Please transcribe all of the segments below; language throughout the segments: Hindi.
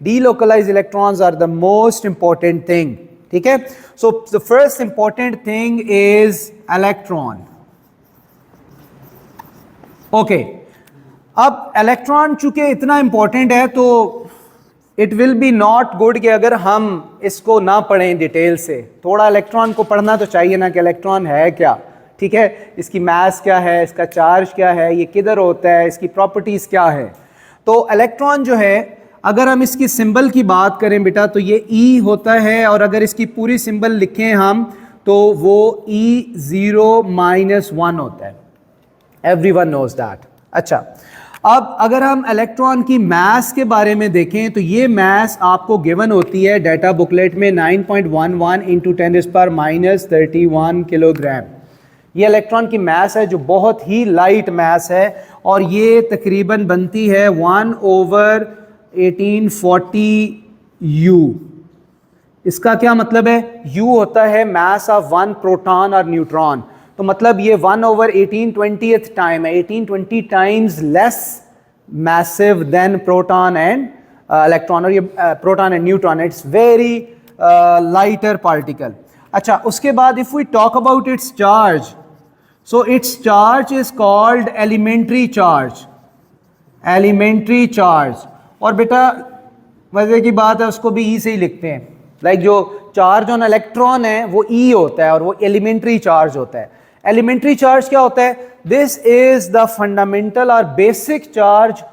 delocalized electrons are the most important thing. ठीक है, so the first important thing is electron. Okay, अब इलेक्ट्रॉन चूंकि इतना इंपॉर्टेंट है तो it will be not good कि अगर हम इसको ना पढ़ें डिटेल से. थोड़ा इलेक्ट्रॉन को पढ़ना तो चाहिए ना कि इलेक्ट्रॉन है क्या, ठीक है, इसकी मास क्या है, इसका चार्ज क्या है, ये किधर होता है, इसकी प्रॉपर्टीज क्या है. तो इलेक्ट्रॉन जो है, अगर हम इसकी सिंबल की बात करें बेटा तो ये E होता है, और अगर इसकी पूरी सिंबल लिखें हम तो वो E0-1 होता है. Everyone knows that. अच्छा, अब अगर हम इलेक्ट्रॉन की मास के बारे में देखें तो ये मास आपको गिवन होती है डाटा बुकलेट में 9.11 × 10⁻31 किलोग्राम. ये इलेक्ट्रॉन की मास है जो बहुत ही लाइट मास है, और ये तकरीबन बनती है 1/1840 U. इसका क्या मतलब है? U होता है मास ऑफ 1 प्रोटॉन और न्यूट्रॉन. तो मतलब ये 1/1820 टाइम है, 1820 times less massive than proton and electron. और ये proton and neutron, it's very lighter particle. अच्छा, उसके बाद if we talk about its charge, so its charge is called elementary charge. Elementary charge. और बेटा मजे की बात है, उसको भी ई से ही लिखते हैं. लाइक जो चार्ज ऑन इलेक्ट्रॉन है वो ई होता है और वो एलिमेंट्री चार्ज होता है. एलिमेंट्री चार्ज क्या होता है? दिस इज द फंडामेंटल और बेसिक चार्ज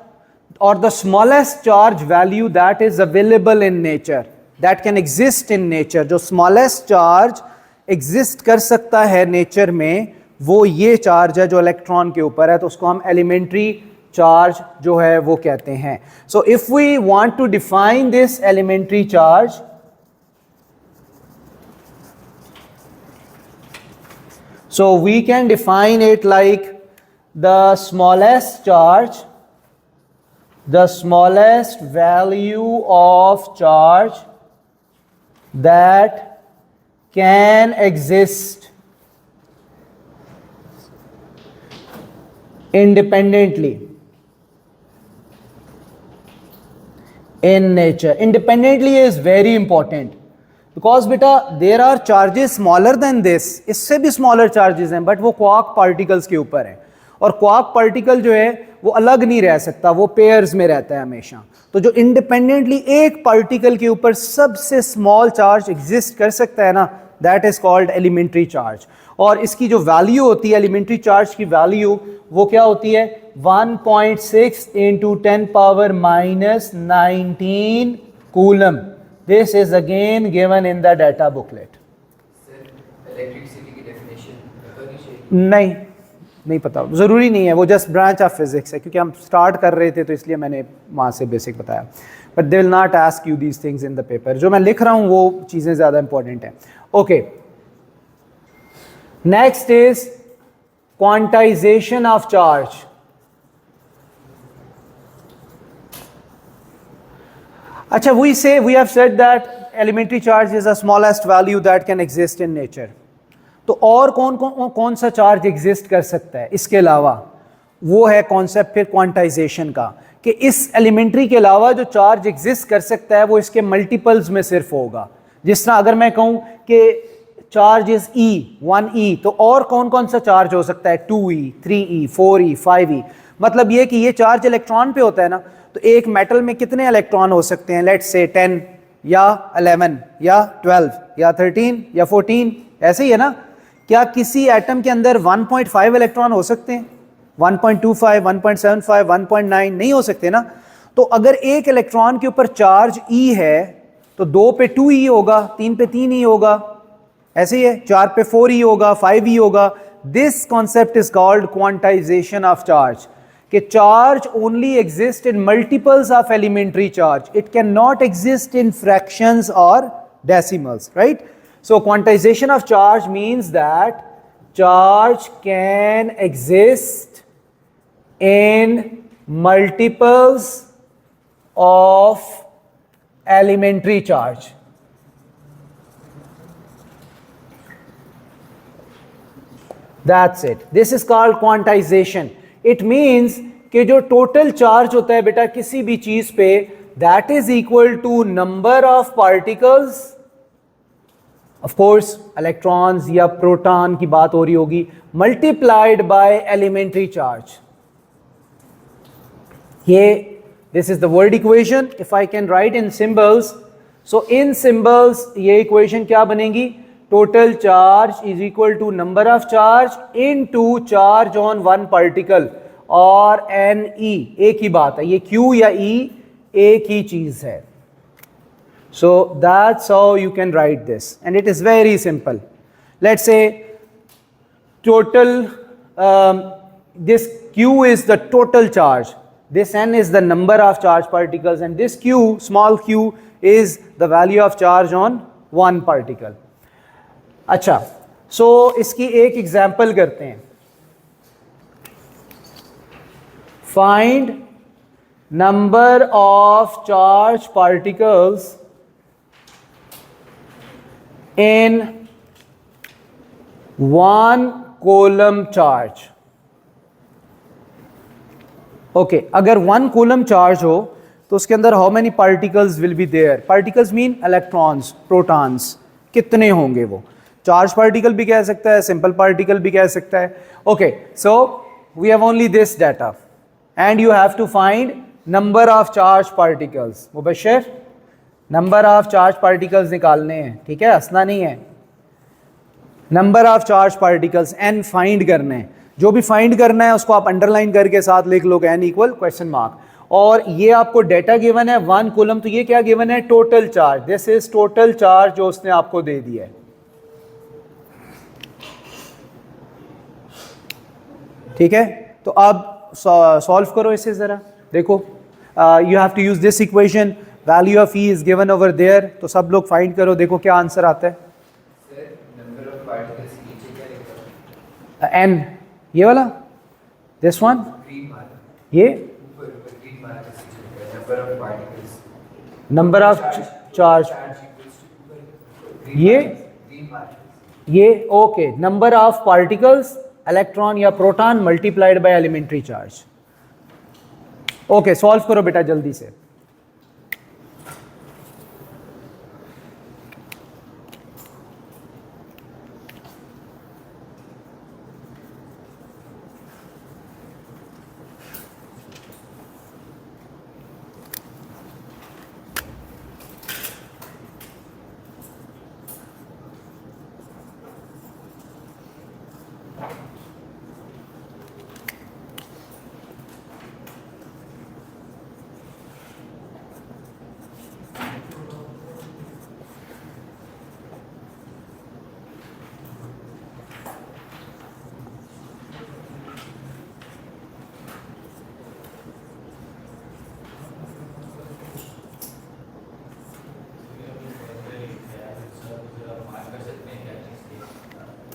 और the smallest charge value that is available in nature, that can exist in nature. जो स्मॉलेस्ट चार्ज एग्जिस्ट कर सकता है नेचर में वो ये चार्ज है जो इलेक्ट्रॉन के ऊपर है, तो उसको हम एलिमेंट्री चार्ज जो है वो कहते हैं. So if we want to define this elementary charge, so we can define it like the smallest charge, the smallest value of charge that can exist independently in nature. Independently is very important because बेटा there are charges smaller than this, इससे भी smaller charges हैं, but वो क्वार्क पार्टिकल्स के ऊपर है. और क्वार्क पार्टिकल जो है वो अलग नहीं रह सकता, वो पेयर्स में रहता है हमेशा. तो जो इंडिपेंडेंटली एक पार्टिकल के ऊपर सबसे स्मॉल चार्ज एग्जिस्ट कर सकता है ना, that is called elementary charge. और इसकी जो वैल्यू होती है एलिमेंट्री चार्ज की वैल्यू वो क्या होती है? 1.6 × 10⁻⁻19 coulomb. This is again given in the data booklet. Electricity की डेफिनेशन नहीं पता, ज़रूरी नहीं है, वो जस्ट ब्रांच ऑफ फिजिक्स है, क्योंकि हम स्टार्ट कर रहे थे तो इसलिए मैंने वहाँ से बेसिक बताया. But they will not ask you these things in the paper. जो मैं लिख रहा हूँ वो चीज़ें ज़्यादा इंपॉर्टेंट हैं. Okay, next is quantization of charge. अच्छा, we have said that elementary charge is the smallest value that can exist in nature. तो और कौन सा चार्ज एग्जिस्ट कर सकता है इसके अलावा? वो है कॉन्सेप्ट फिर क्वांटाइजेशन का, कि इस एलिमेंट्री के अलावा जो चार्ज एग्जिस्ट कर सकता है वो इसके मल्टीपल्स में सिर्फ होगा. जिस तरह अगर मैं कहूँ कि चार्ज इज E, 1E, तो और कौन सा चार्ज हो सकता है? 2E, 3E, 4E, 5E. मतलब ये कि ये चार्ज इलेक्ट्रॉन पे होता है ना, तो एक मेटल में कितने इलेक्ट्रॉन हो सकते हैं? लेट्स से 10 या 11 या 12 या 13 या 14, ऐसे ही है ना. क्या किसी एटम के अंदर 1.5 इलेक्ट्रॉन हो सकते हैं? 1.25, 1.75, 1.9 नहीं हो सकते ना. तो अगर एक इलेक्ट्रॉन के ऊपर चार्ज E है तो 2 पे 2E होगा, 3 पे 3E होगा, ऐसे ही है, 4 पे 4E होगा, 5E होगा. This concept is called quantisation of charge. कि charge only exist in multiples of elementary charge, it can not exist in fractions और decimals, right? So quantisation of charge means that charge can exist in multiples of elementary charge. That's it. This is called quantization. It means कि जो टोटल चार्ज होता है बेटा किसी भी चीज पे, that is equal to number of particles, of course electrons या प्रोटॉन की बात हो रही होगी, मल्टीप्लाइड बाय एलिमेंट्री चार्ज. ये this is the word equation. If I can write in symbols, so in symbols ये इक्वेशन क्या बनेगी? Total charge is equal to number of charge into charge on one particle, और एन ई एक ही बात है, ये क्यू या ई एक ही चीज है. So that's how you can write this, and it is very simple. Let's say total, this q is the total charge, this n is the number of charge particles, and this q, small q, is the value of charge on one particle. अच्छा, so इसकी एक एग्जाम्पल करते हैं. Find number of charge particles in one coulomb charge. Okay, अगर वन कूलम चार्ज हो तो उसके अंदर how many particles will be there? Particles mean electrons, protons. कितने होंगे वो? चार्ज पार्टिकल भी कह सकता है, सिंपल पार्टिकल भी कह सकता है. Okay, so we have only this data and you have to find number of charge particles. Mubashar, number of charge particles निकालने हैं, ठीक है, हंसना नहीं है. Number of charge particles n find करने हैं. जो भी फाइंड करना है उसको आप अंडरलाइन करके साथ लिख लो, n इक्वल क्वेश्चन मार्क. और ये आपको डेटा गिवन है वन कूलम, तो ये क्या गिवन है? Total charge. This is total charge जो उसने आपको दे दिया है. ठीक है, तो अब सॉल्व करो इसे जरा. देखो, you have to use this equation. Value of e is given over there, तो सब लोग फाइंड करो, देखो क्या आंसर आता है. नंबर ऑफ पार्टिकल्स नीचे क्या लिखा है? एन, ये वाला, दिस वन, ग्रीन मार्क ये ऊपर ग्रीन मार्क है. Number of particles, number of charge, ये ग्रीन मार्क. ये okay, number of particles electron या proton multiplied by elementary charge. Okay, solve करो बेटा जल्दी से.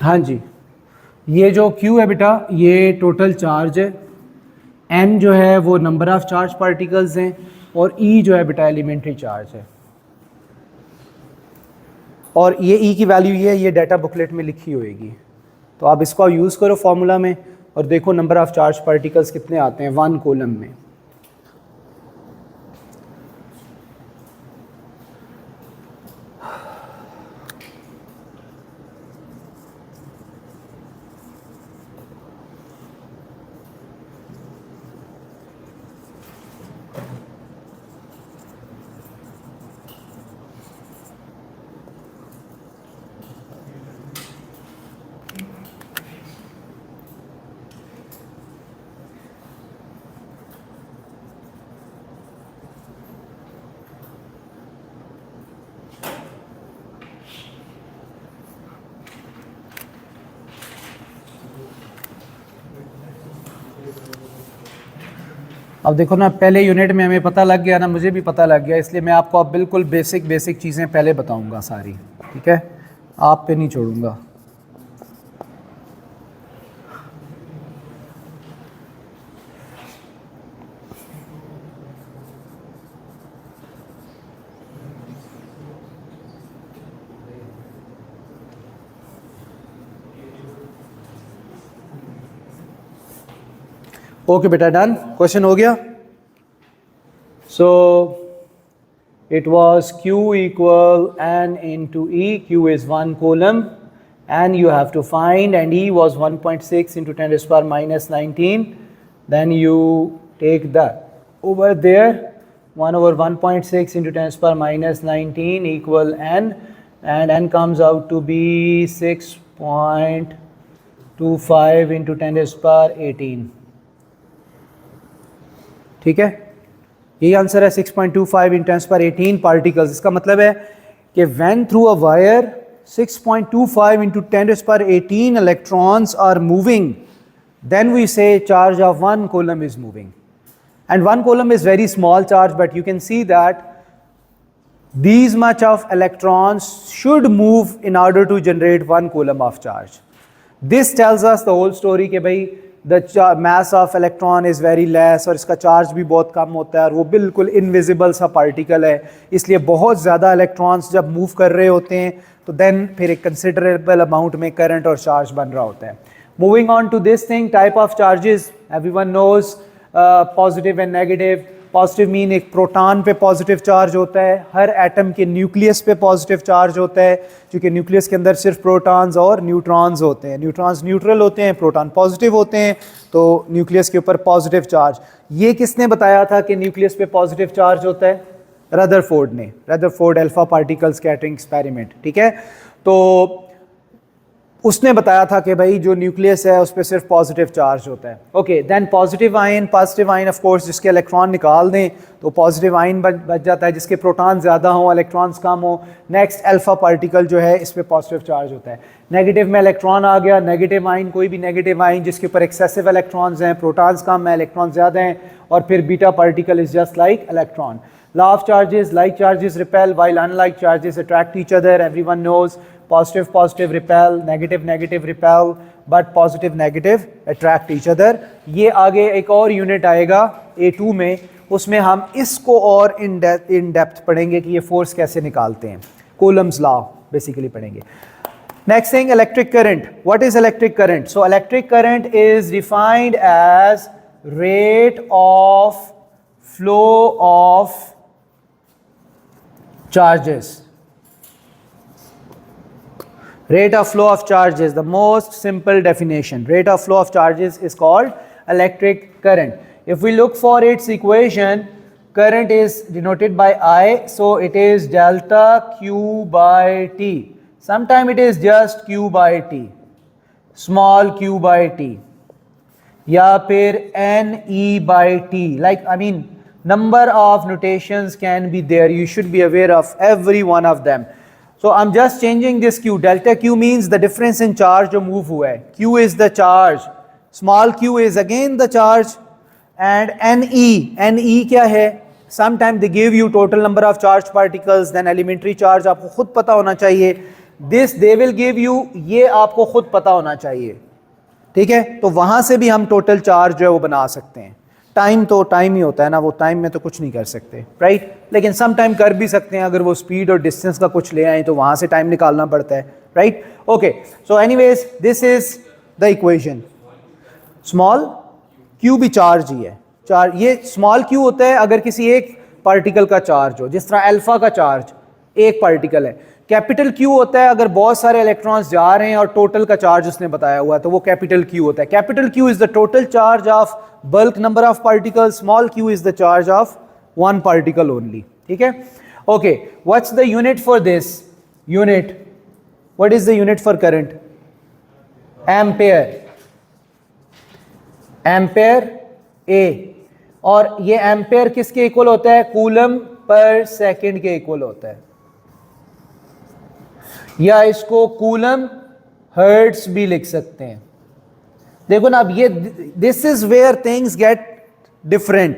हाँ जी, ये जो Q है बेटा ये टोटल चार्ज है, N जो है वो नंबर ऑफ चार्ज पार्टिकल्स हैं, और E जो है बेटा एलिमेंट्री चार्ज है. और ये E की वैल्यू ये डाटा बुकलेट में लिखी होएगी, तो आप इसको यूज़ करो फॉर्मूला में और देखो नंबर ऑफ चार्ज पार्टिकल्स कितने आते हैं वन कॉलम में. अब देखो ना, पहले यूनिट में हमें पता लग गया ना, मुझे भी पता लग गया, इसलिए मैं आपको अब बिल्कुल बेसिक चीज़ें पहले बताऊंगा सारी, ठीक है, आप पे नहीं छोड़ूंगा. ओके बेटा, डन. क्वेश्चन हो गया. सो it was Q equal N into E. Q is 1 coulomb, and you have to find, and E was 1.6 into 10 raised to power minus 19. Then you take that over there, 1 over 1.6 into 10 raised to power minus 19 equal N, and N comes out to be 6.25 into 10 raised to power 18. ठीक है, यही आंसर है 6.25 इन 10 पर 18 पार्टिकल्स. इसका मतलब है कि when through a wire 6.25 into 10 raised to power 18 electrons are moving, then we say charge of 1 coulomb is moving. And 1 coulomb is very small charge, but you can see that these much of electrons should move in order to generate 1 coulomb of charge. This tells us the whole story कि भाई the mass of electron is very less और इसका चार्ज भी बहुत कम होता है और वो बिल्कुल इनविजिबल सा पार्टिकल है, इसलिए बहुत ज़्यादा इलेक्ट्रॉन्स जब मूव कर रहे होते हैं तो देन फिर एक कंसिडरेबल अमाउंट में करंट और चार्ज बन रहा होता है. Moving on to this thing, type of charges everyone knows, positive and negative. Positive mean एक प्रोटॉन पे पॉजिटिव चार्ज होता है, हर एटम के न्यूक्लियस पे पॉजिटिव चार्ज होता है, क्योंकि न्यूक्लियस के अंदर सिर्फ प्रोटॉन्स और न्यूट्रॉन्स होते हैं. न्यूट्रॉन्स न्यूट्रल होते हैं, प्रोटॉन पॉजिटिव होते हैं, तो न्यूक्लियस के ऊपर पॉजिटिव चार्ज. ये किसने बताया था कि न्यूक्लियस पे पॉजिटिव चार्ज होता है? रदरफोर्ड ने, Rutherford alpha particle scattering experiment. ठीक है, तो उसने बताया था कि भाई जो न्यूक्लियस है उस पर सिर्फ पॉजिटिव चार्ज होता है. Okay, then positive ion of course, जिसके इलेक्ट्रॉन निकाल दें तो पॉजिटिव आयन बच जाता है, जिसके प्रोटॉन ज़्यादा हो इलेक्ट्रॉन्स कम हो. नेक्स्ट अल्फा पार्टिकल जो है इस पर पॉजिटिव चार्ज होता है. नेगेटिव में इलेक्ट्रॉन आ गया, नेगेटिव आयन, कोई भी नेगेटिव आयन जिसके ऊपर एक्सेसिव इलेक्ट्रॉन्स हैं, प्रोटॉन्स कम है, इलेक्ट्रॉन ज़्यादा हैं, और फिर beta particle is just like electron. Law of charges, like charges repel while unlike charges attract each other. Everyone knows positive repel, negative repel, but positive attract each other. ये आगे एक और यूनिट आएगा A2 में, उसमें हम इसको और इन डेप्थ पढ़ेंगे कि ये फोर्स कैसे निकालते हैं. Coulomb's law बेसिकली पढ़ेंगे. Next thing, electric current. What is electric current? So electric current is defined as rate of flow of charges. Rate of flow of charges, the most simple definition. Rate of flow of charges is called electric current. If we look for its equation, current is denoted by I, so it is delta Q by T. Sometimes it is just Q by T, small q by T, या फिर NE by T. Like, I mean, number of notations can be there. You should be aware of every one of them. So I'm just changing this Q. Delta Q means the difference in charge जो move हुआ है. Q is the charge. Small q is again the charge. And NE क्या है? Sometimes they give you total number of charged particles, then elementary charge आपको खुद पता होना चाहिए. This they will give you, ये आपको खुद पता होना चाहिए. ठीक है, तो वहाँ से भी हम टोटल चार्ज जो है वो बना सकते हैं. टाइम तो टाइम ही होता है ना, वो टाइम में तो कुछ नहीं कर सकते, राइट. लेकिन सम टाइम कर भी सकते हैं, अगर वो स्पीड और डिस्टेंस का कुछ ले आए तो वहाँ से टाइम निकालना पड़ता है, right. Okay, so anyways this is the equation. Small Q भी चार्ज ही है. चार्ज ये स्मॉल क्यू होता है अगर किसी एक पार्टिकल का चार्ज हो, जिस तरह अल्फा का चार्ज एक पार्टिकल है. कैपिटल क्यू होता है अगर बहुत सारे इलेक्ट्रॉन्स जा रहे हैं और टोटल का चार्ज उसने बताया हुआ है, तो वो कैपिटल क्यू होता है. Capital Q is the total charge of bulk number of particles. Small Q is the charge of one particle only. ठीक है, okay. What's the unit for this unit? What is the unit for current? Ampere. Ampere A. और ये एम्पेयर किसके इक्वल होता है? कूलम पर सेकंड के इक्वल होता है, या इसको कूलम हर्ट्ज भी लिख सकते हैं. देखो ना, अब ये this is where things get different.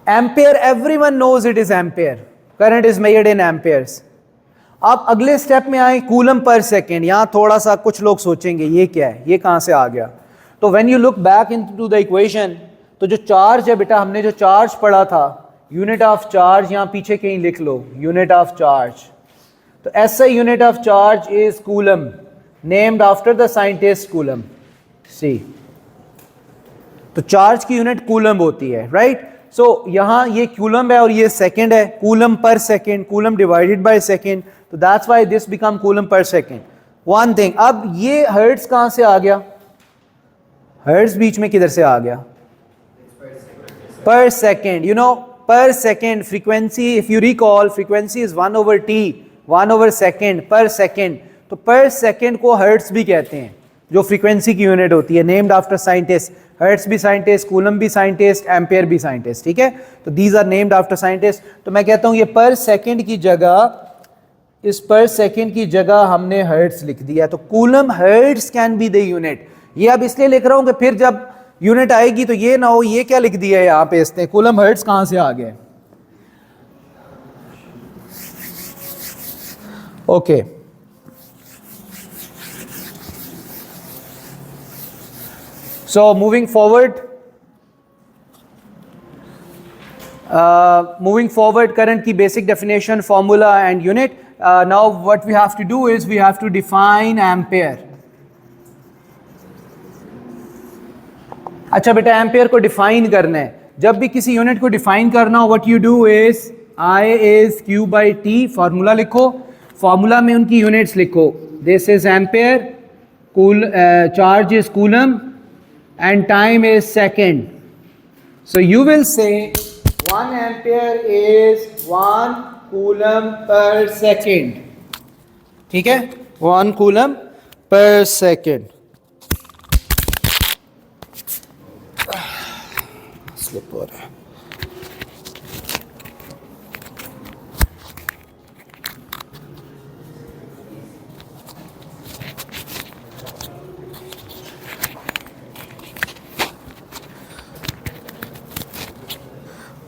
Ampere everyone knows it is ampere. Current is measured in amperes. आप अगले स्टेप में आए, कूलम पर सेकेंड. यहां थोड़ा सा कुछ लोग सोचेंगे ये क्या है, ये कहां से आ गया. तो when you look back into the equation, तो जो चार्ज है बेटा, हमने जो चार्ज पढ़ा था, यूनिट ऑफ चार्ज यहां पीछे कहीं लिख लो, यूनिट ऑफ चार्ज. तो ऐसा unit of charge is coulomb, named after the scientist coulomb. C, तो चार्ज की यूनिट कूलम होती है, राइट. सो यहाँ ये कूलम है और ये सेकंड है, coulomb per second, coulomb divided by second, तो that's why this become coulomb per second. One thing, अब ये हर्ट्ज कहाँ से आ गया? हर्ट्ज बीच में किधर से आ गया? पर second, you know per second frequency, if you recall frequency is 1 over t, 1 over second per second, तो per second को hertz भी कहते हैं जो frequency की यूनिट होती है, named after scientist, hertz भी scientist, coulomb भी scientist, ampere भी scientist, ठीक है, तो these are named after scientist। तो मैं कहता हूँ ये per second की जगह, इस per second की जगह हमने hertz लिख दिया, तो coulomb hertz can be the unit। ये अब इसलिए लिख रहा हूँ कि फिर जब यूनिट आएगी तो ये ना हो ये क्या लिख दिया है यहाँ पे इसने, कूलम हर्ट्ज कहाँ से आ गया? Okay, so moving forward current की basic definition, formula and unit. Now what we have to do is we have to define ampere. अच्छा बेटा, एम्पेयर को डिफाइन करना है, जब भी किसी यूनिट को डिफाइन करना हो what you do is I is Q by T, formula लिखो, फार्मूला में उनकी यूनिट्स लिखो, this is ampere, charge is coulomb and time is second. So you will say 1 ampere is 1 coulomb per second, ठीक है, 1 कूलम पर सेकेंड। स्लिप हो रहा है।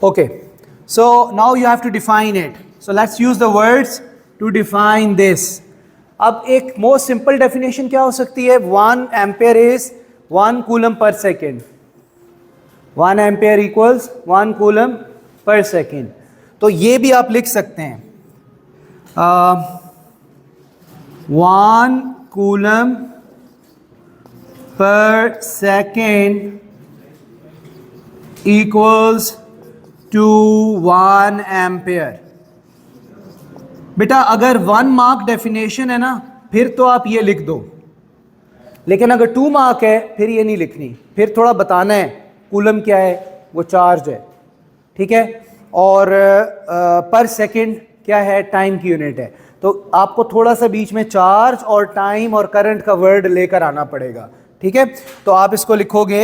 Okay, so now you have to define it. So let's use the words to define this. अब एक most simple definition क्या हो सकती है? 1 ampere is 1 coulomb per second. 1 ampere equals 1 coulomb per second. तो ये भी आप लिख सकते हैं 1 coulomb per second equals to 1 ampere। बेटा अगर 1 मार्क डेफिनेशन है ना फिर तो आप ये लिख दो, लेकिन अगर 2 मार्क है फिर ये नहीं लिखनी, फिर थोड़ा बताना है कूलम क्या है, वो चार्ज है, ठीक है, और पर सेकंड क्या है, टाइम की यूनिट है। तो आपको थोड़ा सा बीच में चार्ज और टाइम और करंट का वर्ड लेकर आना पड़ेगा, ठीक है। तो आप इसको लिखोगे,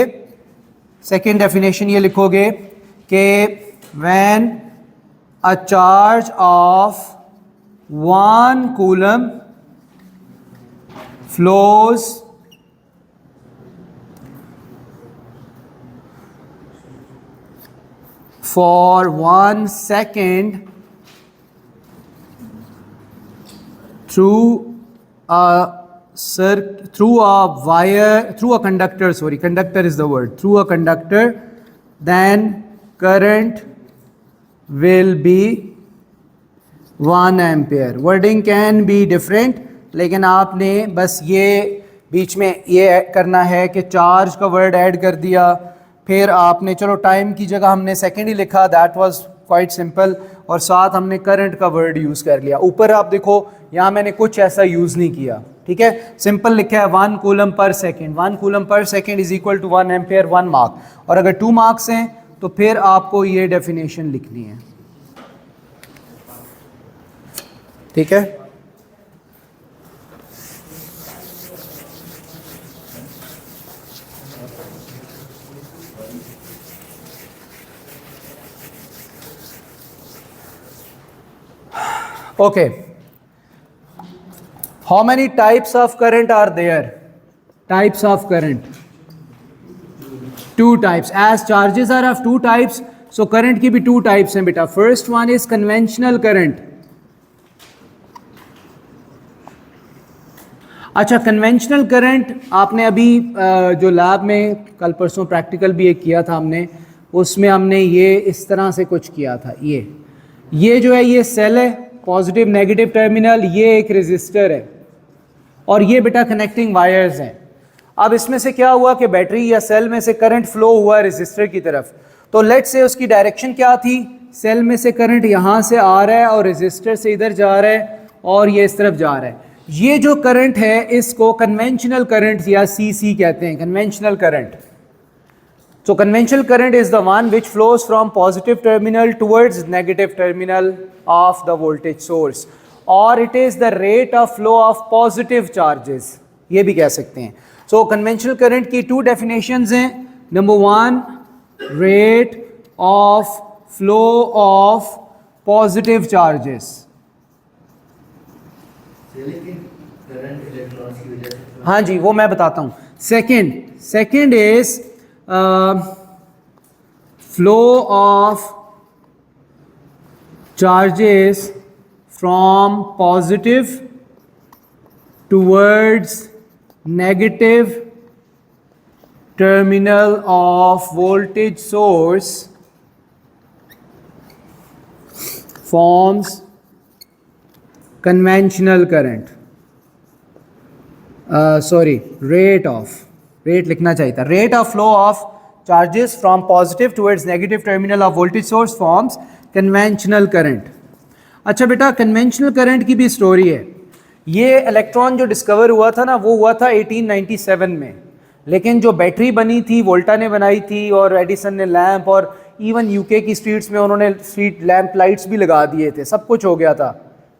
सेकंड डेफिनेशन ये लिखोगे कि when a charge of 1 coulomb flows for 1 second through a conductor, conductor is the word, through a conductor, then current will be 1 ampere। wording can be different, लेकिन आपने बस ये बीच में ये करना है कि चार्ज का वर्ड ऐड कर दिया, फिर आपने चलो टाइम की जगह हमने सेकेंड ही लिखा, दैट वाज क्वाइट सिंपल, और साथ हमने करंट का वर्ड यूज़ कर लिया। ऊपर आप देखो यहाँ मैंने कुछ ऐसा यूज़ नहीं किया, ठीक है, सिंपल लिखा है 1 coulomb per second, 1 coulomb per second is equal to 1 ampere 1 mark. और अगर 2 मार्क्स हैं तो फिर आपको ये डेफिनेशन लिखनी है, ठीक है। Okay, how many types of current are there? Types of current, 2 types, as charges are of 2 types, so current की भी 2 types हैं बेटा। first one is conventional current। अच्छा, कन्वेंशनल करंट आपने अभी जो लैब में कल परसों प्रैक्टिकल भी एक किया था हमने, उसमें हमने ये इस तरह से कुछ किया था। ये जो है ये सेल है, पॉजिटिव नेगेटिव टर्मिनल, ये एक रेजिस्टर है, और ये बेटा कनेक्टिंग वायर्स हैं। अब इसमें से क्या हुआ कि बैटरी या सेल में से करंट फ्लो हुआ रेजिस्टर की तरफ, तो लेट्स से उसकी डायरेक्शन क्या थी, सेल में से करंट यहाँ से आ रहा है और रेजिस्टर से इधर जा रहा है और ये इस तरफ जा रहा है। ये जो करंट है इसको कन्वेंशनल करंट या सीसी कहते हैं, conventional current. So conventional current is the one which flows from positive terminal towards negative terminal of the voltage source, or it is the rate of flow of positive charges, ये भी कह सकते हैं। So conventional current की two definitions हैं। Number one, rate of flow of positive charges। लेकिन करंट इलेक्ट्रॉन्स की वजह से हाँ जी, वो मैं बताता हूँ। Second is flow of charges from positive towards negative terminal of voltage source forms conventional current। Rate लिखना चाहिए था। Rate of flow of charges from positive towards negative terminal of voltage source forms conventional current. अच्छा बेटा, कन्वेंशनल करंट की भी स्टोरी है। ये इलेक्ट्रॉन जो डिस्कवर हुआ था ना, वो हुआ था 1897 में, लेकिन जो बैटरी बनी थी वोल्टा ने बनाई थी और एडिसन ने लैंप, और इवन यूके की स्ट्रीट्स में उन्होंने स्ट्रीट लैंप लाइट्स भी लगा दिए थे, सब कुछ हो गया था।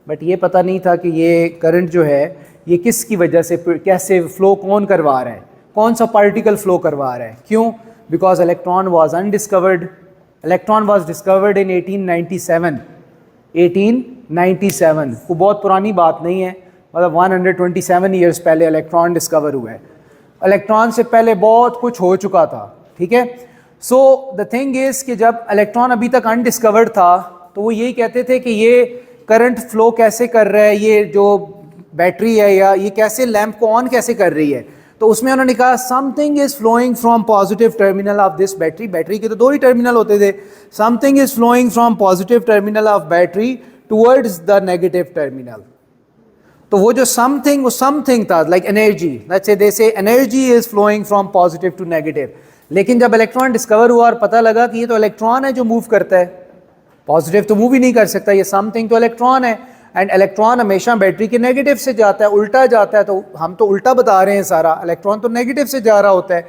बट ये पता नहीं था कि ये करंट जो है ये किसकी वजह से, कैसे फ्लो, कौन करवा रहा है, कौन सा पार्टिकल फ्लो करवा रहा है, क्यों? Because electron was undiscovered. Electron was discovered in 1897। 1897 वो बहुत पुरानी बात नहीं है, मतलब 127 ईयर्स पहले इलेक्ट्रॉन डिस्कवर हुआ है। इलेक्ट्रॉन से पहले बहुत कुछ हो चुका था, ठीक है। सो द थिंग इज कि जब इलेक्ट्रॉन अभी तक अनडिस्कवर्ड था तो वो यही कहते थे कि ये करंट फ्लो कैसे कर रहा है, ये जो बैटरी है या ये कैसे लैंप को ऑन कैसे कर रही है। तो उसमें उन्होंने कहा something is flowing from positive terminal of this battery. Battery के तो दो ही टर्मिनल होते थे। Something is flowing from positive terminal of battery towards the negative terminal. तो वो जो समथिंग, वो समथिंग था like energy, let's say they say energy is flowing from positive to negative. लेकिन जब इलेक्ट्रॉन डिस्कवर हुआ और पता लगा कि ये तो इलेक्ट्रॉन है जो मूव करता है, पॉजिटिव तो मूव ही नहीं कर सकता, ये समथिंग तो इलेक्ट्रॉन है, एंड इलेक्ट्रॉन हमेशा बैटरी के नेगेटिव से जाता है, उल्टा जाता है। तो हम तो उल्टा बता रहे हैं सारा, इलेक्ट्रॉन तो नेगेटिव से जा रहा होता है।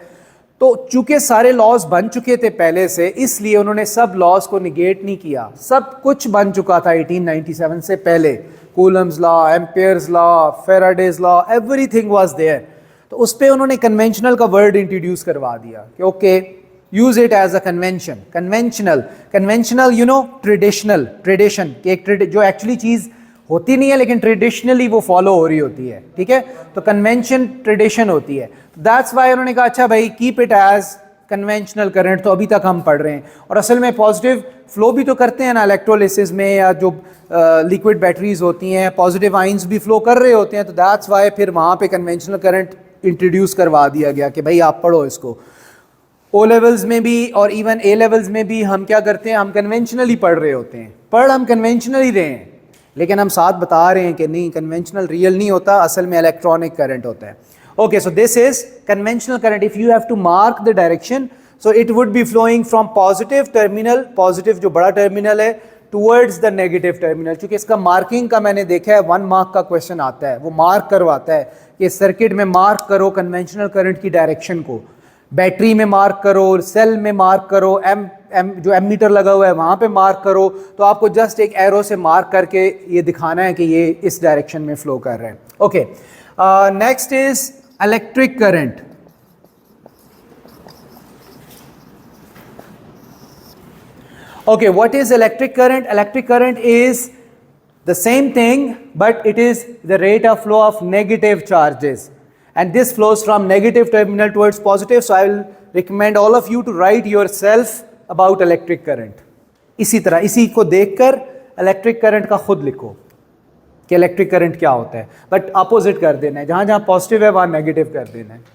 तो चूंकि सारे लॉज बन चुके थे पहले से, इसलिए उन्होंने सब लॉज को निगेट नहीं किया। सब कुछ बन चुका था 1897 से पहले। Coulomb's law, Ampere's law, Faraday's law, everything was there. तो उस पर उन्होंने कन्वेंशनल का वर्ड इंट्रोड्यूस करवा दिया कि okay, use it as a convention. Conventional you know, traditional, tradition कि एक जो एक्चुअली चीज होती नहीं है लेकिन ट्रेडिशनली वो फॉलो हो रही होती है, ठीक है। तो कन्वेंशन ट्रेडिशन होती है। दैट्स वाई उन्होंने कहा अच्छा भाई keep it as conventional current. तो अभी तक हम पढ़ रहे हैं, और असल में पॉजिटिव फ्लो भी तो करते हैं ना इलेक्ट्रोलिसिस में, या जो लिक्विड बैटरीज होती हैं पॉजिटिव आइंस भी फ्लो कर रहे होते हैं। तो दैट्स वाई फिर वहाँ पे कन्वेंशनल करंट इंट्रोड्यूस करवा दिया गया कि भाई आप पढ़ो इसको। ओ लेवल्स में भी और इवन ए लेवल्स में भी हम क्या करते हैं, हम कन्वेंशनली पढ़ रहे होते हैं, पढ़ हम कन्वेंशनली रहे हैं, लेकिन हम साथ बता रहे हैं कि नहीं, कन्वेंशनल रियल नहीं होता, असल में इलेक्ट्रॉनिक करंट होता है। Okay, so this is conventional current. If you have to mark the direction, so it would be flowing from positive terminal, positive जो बड़ा टर्मिनल है, टुवर्ड्स द नेगेटिव टर्मिनल। क्योंकि इसका मार्किंग का मैंने देखा है, 1 मार्क का क्वेश्चन आता है, वो मार्क करवाता है कि सर्किट में मार्क करो कन्वेंशनल करंट की डायरेक्शन को, बैटरी में मार्क करो, सेल में मार्क करो, जो एमीटर लगा हुआ है वहाँ पे मार्क करो। तो आपको जस्ट एक एरो से मार्क करके ये दिखाना है कि ये इस डायरेक्शन में फ्लो कर रहे हैं। Okay, next is electric current. Okay, what is electric current? Electric current is the same thing, but it is the rate of flow of negative charges, and this flows from negative terminal towards positive. So I will recommend all of you to write yourself about electric current. इसी तरह इसी को देखकर electric current का खुद लिखो कि electric current क्या होता है, but opposite कर देना है, जहाँ जहाँ positive है वहाँ negative कर देना है।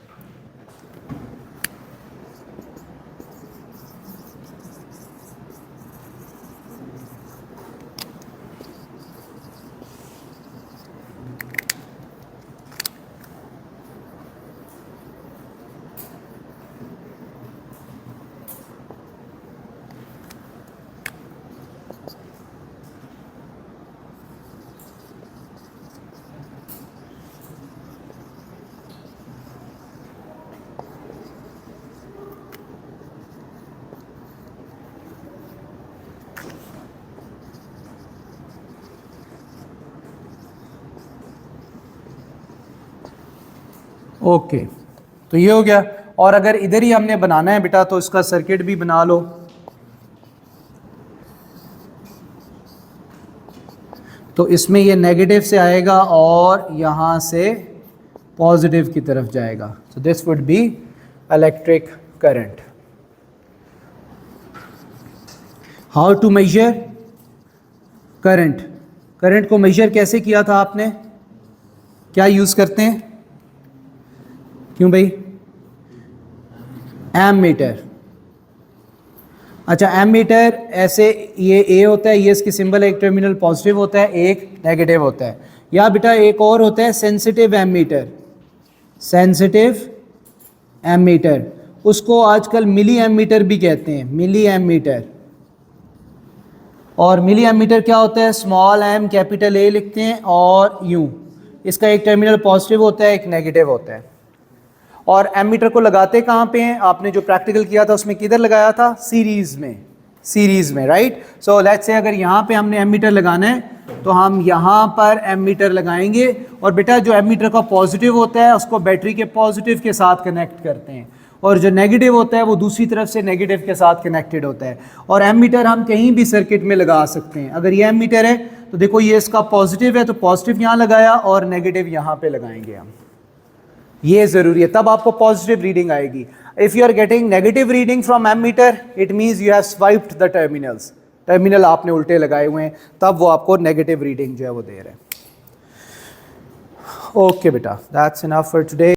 ओके, तो ये हो गया। और अगर इधर ही हमने बनाना है बेटा तो इसका सर्किट भी बना लो। तो इसमें ये नेगेटिव से आएगा और यहाँ से पॉजिटिव की तरफ जाएगा। So this would be electric current. How to measure current? Current को मेजर कैसे किया था आपने? क्या यूज़ करते हैं? क्यों भाई? एमीटर। अच्छा, एमीटर ऐसे, ये ए होता है, ये इसकी सिंबल, एक टर्मिनल पॉजिटिव होता है, एक नेगेटिव होता है। या बेटा एक और होता है सेंसिटिव एमीटर। सेंसिटिव एमीटर, उसको आजकल मिली एमीटर भी कहते हैं, मिली एमीटर। और मिली एमीटर क्या होता है? स्मॉल एम कैपिटल ए लिखते हैं और यूं, इसका एक टर्मिनल पॉजिटिव होता है, एक नेगेटिव होता है। और एमीटर को लगाते कहाँ पे हैं? आपने जो प्रैक्टिकल किया था उसमें किधर लगाया था? सीरीज में, सीरीज में, राइट। सो लेट्स से अगर यहाँ पे हमने एमीटर लगाना है तो हम यहाँ पर एमीटर लगाएंगे और बेटा जो एमीटर का पॉजिटिव होता है उसको बैटरी के पॉजिटिव के साथ कनेक्ट करते हैं और जो नेगेटिव होता है वो दूसरी तरफ से नेगेटिव के साथ कनेक्टेड होता है। और एमीटर हम कहीं भी सर्किट में लगा सकते हैं। अगर ये एमीटर है तो देखो ये इसका पॉजिटिव है तो पॉजिटिव यहाँ लगाया और नेगेटिव यहाँ पे लगाएंगे हम। ये ज़रूरी है, तब आपको पॉजिटिव रीडिंग आएगी। If you are getting negative reading from ammeter it means you have swiped the terminals, terminal आपने उल्टे लगाए हुए हैं, तब वो आपको नेगेटिव रीडिंग जो है वो दे रहे हैं। ओके बेटा, दैट्स इनफ फॉर टुडे।